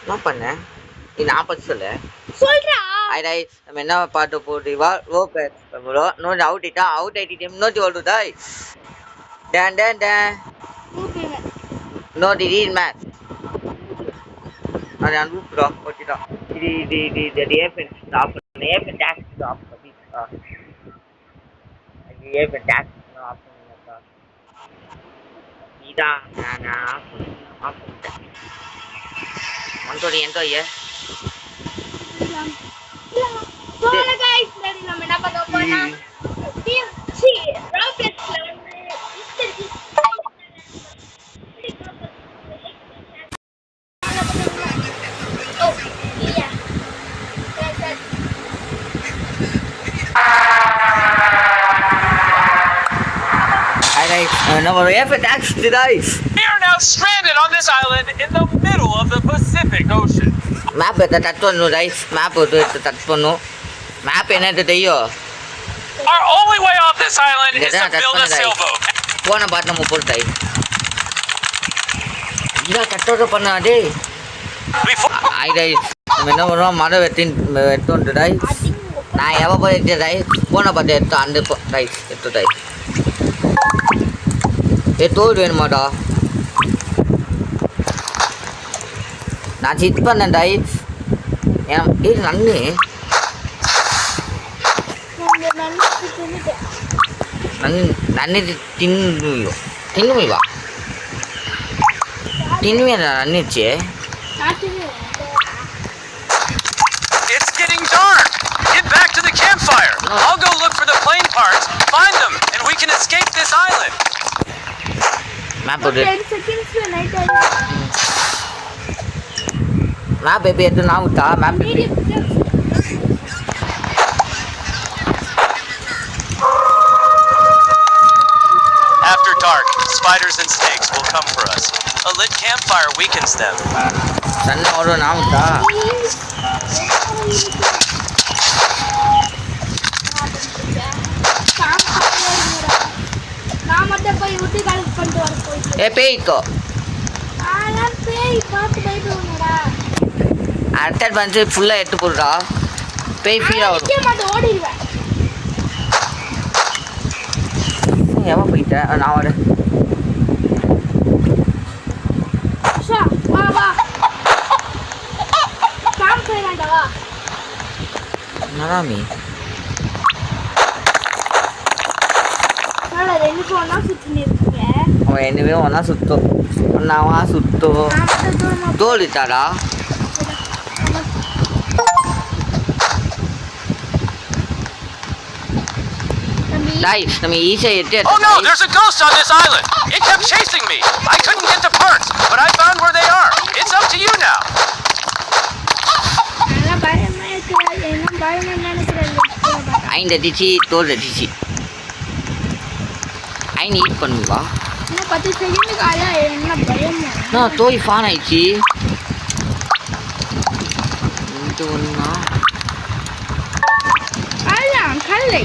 என்ன பண்ண நீ நான் பத்தி சொல்லு சொல்றா ஐ நம்ம என்ன பாட்டு போட்டு வா ஓ ப்ரோ நோட் அவுட் ஆயிட்டே நோட் ஓடுதா டன் டன் டன் நோட் ரீட் மேட்ச் அது நான் ப்ரோ ஓட்டிடா இது ஏபன் ஸ்டாப் ஏபன் டாக்ஸ் ஸ்டாப் ஏபன் டாக்ஸ் ஸ்டாப் இதா நான் ஆஃப் பண்ணிட்டேன் என்கிட்ட ஐயா போன गाइस சரி நம்ம என்ன பண்ண போறோம்னா சி ராக்கெட்ஸ்ல வந்து no, we have attached to dice. We are now stranded on this island in the middle of the Pacific Ocean. Map ita touch pannu dice. Map ita touch pannu. Map enna theiyo. Our only way off this island is to build a sailboat. Pona baat namu portai. Ida kattoda panna ade. Ai dice. Menna varum mara vettondu dice. Na eva pore dice. Pona baat ettu ande dice ettu dice. ஏ தோல் வேணுமாடா நான் சிட் பண்ணேன் dice ஏ நன்னு நன்னு தின்னுவா நன்னுச்சு It's getting dark. Get back to the campfire. I'll go look for the plane parts, find them, and we can escape this island. Map 10 seconds night map baby itu now ta map baby After dark, spiders and snakes will come for us. A lit campfire weakens them. sanna oru now ta நான் மட்டும் போய் ஊட்டி collect பண்ணிட்டு வர போயிட்டு ஏ பேய்க்கோ நான் பேய் பார்த்து பயப்படுறேன்டா utter வந்து ஃபுல்லா எடுத்து போடுடா பேய் ஃபீல் ஆகும் நிச்சயமா ஓடிடுவேன் எவ போயிட்ட நான் வரேன் ஷா வா வா காம் செய்யலாம்டா வா நராமி நாளை ரெண்டு போனா சுத்தினே இருக்கீங்க அவன் என்னவே ஒன்றா சுத்தம் ஒன்றாவா சுத்தம் தோல் இட்டாடா டாய் நம்ம ஈஸியாக எட்டு Oh no, there's a ghost on this island. It kept chasing me. I couldn't get the parts, but I found where they are. It's up to you now. நான் பயமா இருக்கு என்ன பயமா நினைக்கிறேன் ஐந்து அடிச்சு தோல் அடிச்சு ஐந்து ஈட் பண்ணுவா இன்னும் 10 செகண்ட் ஆயா என்ன பயமா நான் தோய் ஃபான் ஆயிடுச்சு இது ஒன்றா ஆயா கல்லை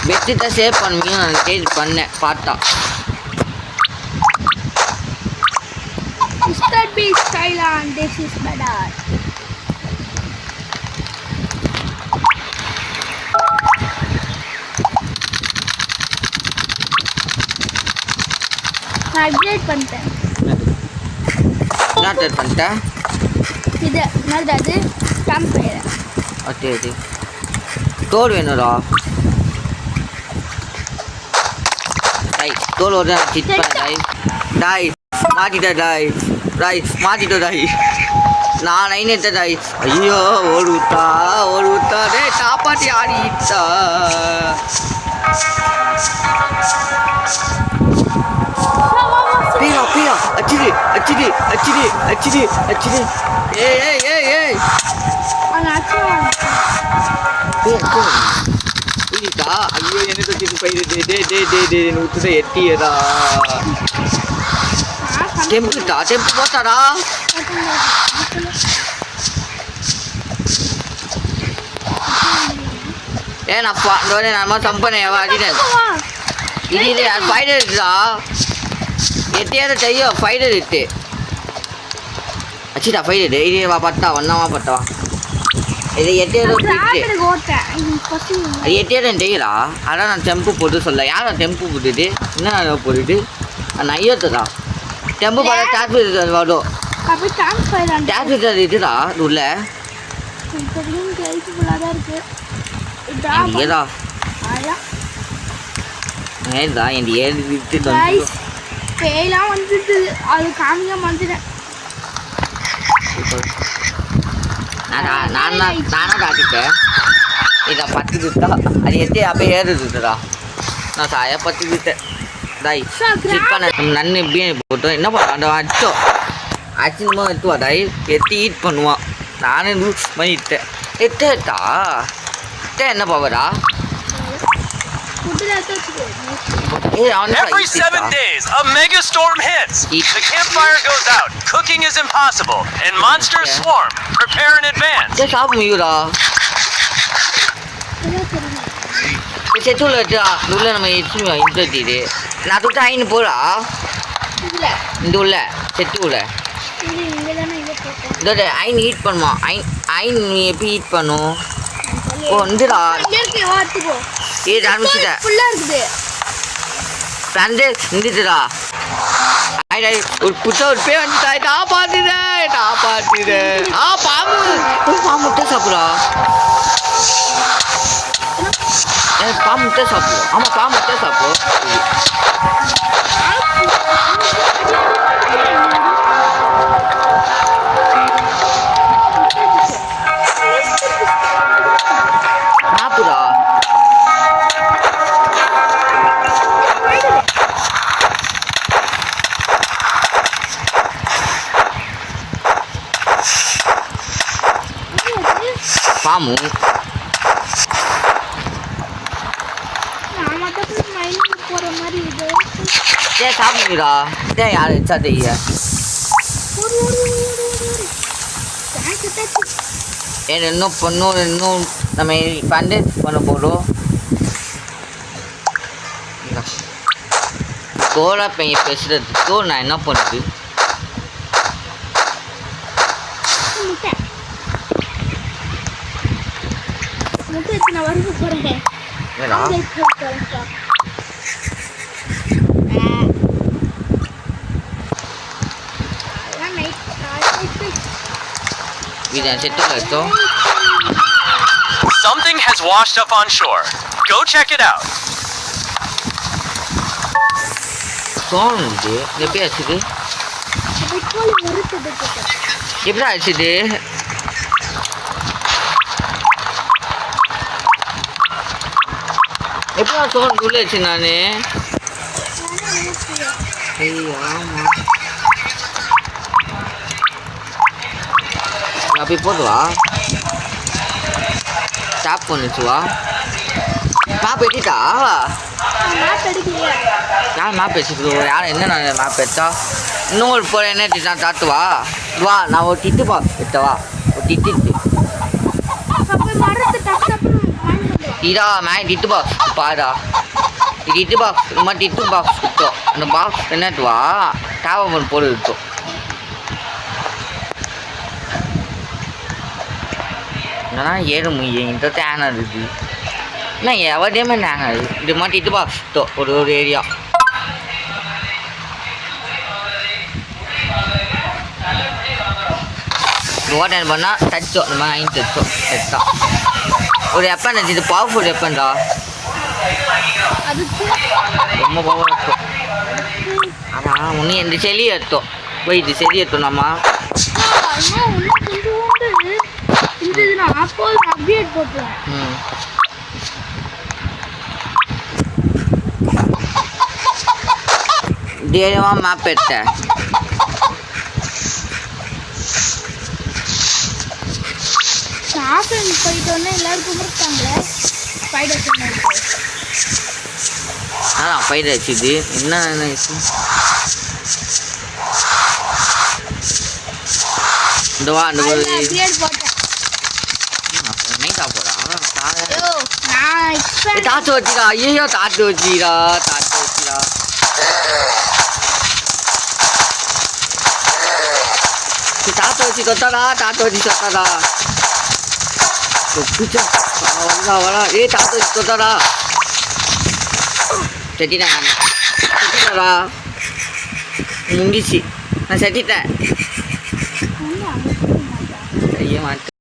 வெற்றிட்ட சேவ் பண்ணுவியும் நான் சேவ் பண்ணேன் பார்த்தா Mr. Beast Thailand, this is better. நான் அப்டேட் பண்ணிட்டேன் என்ன அப்டேட் பண்ணிட்டேன் இது என்னது அது கேம்ப் ஃபயர் ஓகே ஓகே தோல் வேணும்டா டாய் தோல் ஒரு சிட் பண்ண டாய் டாய் மாட்டிட்ட டாய் டாய் மாட்டிட்டோ டாய் நான் நைன்ட்ட டாய் ஐயோ ஓடுத்தா டே காப்பாற்றி ஆடிட்டா பியா அச்சிடி ஏய் புரியுதா ஐயோ எனக்கு வச்சுட்டு போயிடுது டே நூற்றுத எட்டியதா டெம்பு போட்டாடா நான் நம்ம சம்பனே வா அடிடேன் இது ஃபைடர் இருக்குடா எட்டியாவது தெரியும் ஃபைடர் இருக்கு அச்சிடா ஃபைடர் இது வா பட்டா வண்ணமா பட்டா இது எட்டியாவது அது எட்டியாவது தெரியலா அதான் நான் டெம்பு போட்டு சொல்ல யார் டெம்பு போட்டுட்டு என்ன போட்டுட்டு நான் ஐயோத்ததா டெம்பு போட டாஸ்பிட்டல் வரும் டாஸ்பிட்டல் இதுடா உள்ள ஏதா ஏதா என் ஏழு விட்டு பேயெல்லாம் வந்துட்டு அது காமிக்க மாட்டேன் நானும் காட்டிட்டேன் இதை பத்து விட்டா அது எத்தி அப்போ ஏறுதுடா நான் சாய பத்து விட்டேன் டாய் செக் பண்ண நன்னு பிரியாணி போட்டோம் என்ன பண்ண அந்த அச்சோம் அச்சுமா எத்துவா டாய் எத்தி ஈட் பண்ணுவான் நானும் லூஸ் பண்ணிட்டேன் எட்டா என்ன பாவடா Every 7 days, a mega storm hits. The campfire goes out. Cooking is impossible, and monsters swarm. Prepare in advance. Just help me, Yura. செட்டுலா உள்ள நம்ம எச்சுமே இன்டர்டிடு நான் துட்டு ஐன்னு போடா இந்த உள்ள செட்டு உள்ள இதோட ஐன் ஹீட் பண்ணுமா ஐன் நீ எப்படி ஹீட் பண்ணும் ஓ வந்துடா ஏ ஆரம்பிச்சுட்டேன் சண்டே இருந்துச்சுடா ஒரு புதுசா ஒரு பேர் வந்துட்டா காப்பாத்துறேன் பாம்பு முட்டை சாப்பிடா பாம்பு முட்டை சாப்பிடும் ஆமா பாம்பு முட்டை சாப்பிடும் சாப்பிடா பாம்பு சாப்பிடுங்கடா யார் வச்சா தெரிய இன்னும் பொண்ணும் இன்னும் நம்ம பண்டேஜ் பண்ண போகிறோம் தோலா பையன் பேசுறதுக்கோ நான் என்ன பண்ணுறது Something has washed up on shore. Go check it out. எப்படி ஆச்சுது எப்படி ஆச்சுது எப்படா சோன் உள்ளாச்சு நானு ஆமா அப்படி போதுவா ஸ்டாப் பண்ணிச்சுவா மேப் எடுத்தா யார் மேப் எடுத்துக்கோ யார் என்ன நான் மேப் எடுத்தா இன்னொரு போகிற என்ன எடுத்துட்டான் தாத்துவா வா நான் ஒரு டிட்டு பா எடுத்தவா ஒரு டிட்டு இதா மேம் டிட்டு பாக்ஸ் பாடா டிட்டு பாக்ஸ் இந்த மாதிரி டிட்டு பாக்ஸ் விட்டோம் அந்த பாக்ஸ் என்னட்டுவா டேவன் போட்டு விட்டோம் இதெல்லாம் ஏற முடியும் இந்த தேனை இருக்குது என்ன எவடையுமே நாங்கள் இது மாதிரி டிட்டு பாக்ஸ் விட்டோம் ஒரு ஏரியா ஓட்டன் பண்ணால் தச்சோம் இந்த மாதிரி ஐந்து தச்சோம் செத்தான் ஒரு எப்பன் இது பவர்ஃபுல் எப்பன்டா ரொம்ப பவர் எடுத்தோம் அதான் ஒன்று இந்த செடி எடுத்தோம் போய் இது செடி எடுத்தோம் நம்ம தைரியமாக மேப் எடுத்தேன் போயிட்டோன்னே எல்லாருக்கும் இருக்காங்களே அதான் ஃபைட் ஆச்சுது என்ன விஷயம் இந்த வா அந்த ஒரு நைட்டா போடா நான் தாத்து வச்சுடா ஐயோ தாத்து வச்சுடா தாத்து வச்சு தொட்டாடா வரா தாத்து வச்சு தொட்டாடா செட்டிட்டாடா முடிச்சு நான் செட்டிட்டேன் செய்ய மாட்டேன்